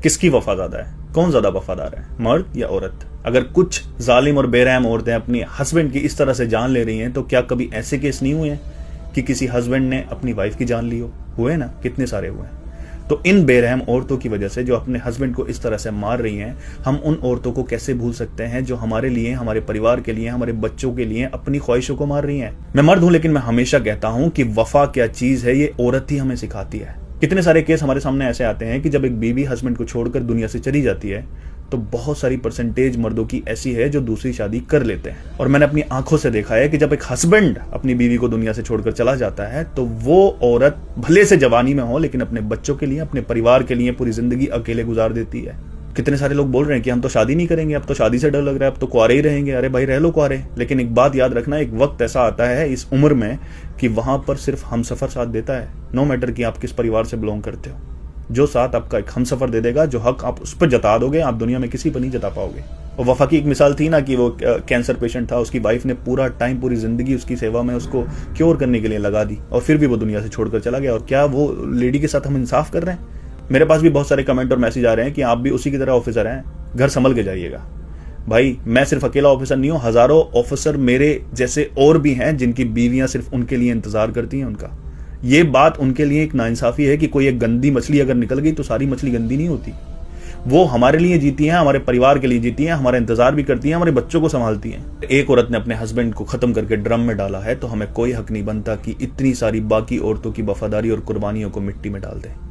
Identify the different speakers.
Speaker 1: किसकी वफा ज्यादा है? कौन ज्यादा वफादार है, मर्द या औरत? अगर कुछ जालिम और बेरहम औरतें अपनी हस्बैंड की इस तरह से जान ले रही हैं, तो क्या कभी ऐसे केस नहीं हुए हैं कि किसी हस्बैंड ने अपनी वाइफ की जान ली हो? हुए ना, कितने सारे हुए हैं। तो इन बेरहम औरतों की वजह से जो अपने हस्बैंड को इस तरह से मार रही हैं, हम उन औरतों को कैसे भूल सकते हैं जो हमारे लिए, हमारे परिवार के लिए, हमारे बच्चों के लिए अपनी ख्वाहिशों को मार रही हैं। मैं मर्द हूं, लेकिन मैं हमेशा कहता हूं कि वफा क्या चीज है, ये औरत ही हमें सिखाती है। कितने सारे केस हमारे सामने ऐसे आते हैं कि जब एक बीवी हस्बैंड को छोड़कर दुनिया से चली जाती है, तो बहुत सारी परसेंटेज मर्दों की ऐसी है जो दूसरी शादी कर लेते हैं। और मैंने अपनी आंखों से देखा है कि जब एक हस्बैंड अपनी बीवी को दुनिया से छोड़कर चला जाता है, तो वो औरत भले से जवानी में हो, लेकिन अपने बच्चों के लिए, अपने परिवार के लिए पूरी जिंदगी अकेले गुजार देती है। कितने सारे लोग बोल रहे हैं कि हम तो शादी नहीं करेंगे, अब तो शादी से डर लग रहा है, अब तो कुआरे ही रहेंगे। अरे भाई, रह लो कुआरे, लेकिन एक बात याद रखना, एक वक्त ऐसा आता है इस उम्र में कि वहां पर सिर्फ हमसफर साथ देता है। नो मैटर कि आप किस परिवार से बिलोंग करते हो, जो साथ आपका एक हमसफर दे देगा, जो हक आप उस पर जता दोगे, आप दुनिया में किसी पर नहीं जता पाओगे। और वफा की एक मिसाल थी ना कि वो कैंसर पेशेंट था, उसकी वाइफ ने पूरा टाइम, पूरी जिंदगी उसकी सेवा में उसको क्योर करने के लिए लगा दी, और फिर भी वो दुनिया से छोड़कर चला गया। और क्या वो लेडी के साथ हम इंसाफ कर रहे हैं? मेरे पास भी बहुत सारे कमेंट और मैसेज आ रहे हैं कि आप भी उसी की तरह ऑफिसर हैं, घर संभल के जाइएगा। भाई, मैं सिर्फ अकेला ऑफिसर नहीं हूं, हजारों ऑफिसर मेरे जैसे और भी हैं जिनकी बीवियां सिर्फ उनके लिए इंतजार करती हैं उनका। ये बात उनके लिए एक नाइंसाफी है कि कोई एक गंदी मछली अगर निकल गई तो सारी मछली गंदी नहीं होती। वो हमारे लिए जीती हैं, हमारे परिवार के लिए जीती हैं, हमारा इंतजार भी करती हैं, हमारे बच्चों को संभालती हैं। एक औरत ने अपने हस्बैंड को खत्म करके ड्रम में डाला है, तो हमें कोई हक नहीं बनता कि इतनी सारी बाकी औरतों की वफादारी और कुर्बानियों को मिट्टी में डाल दें।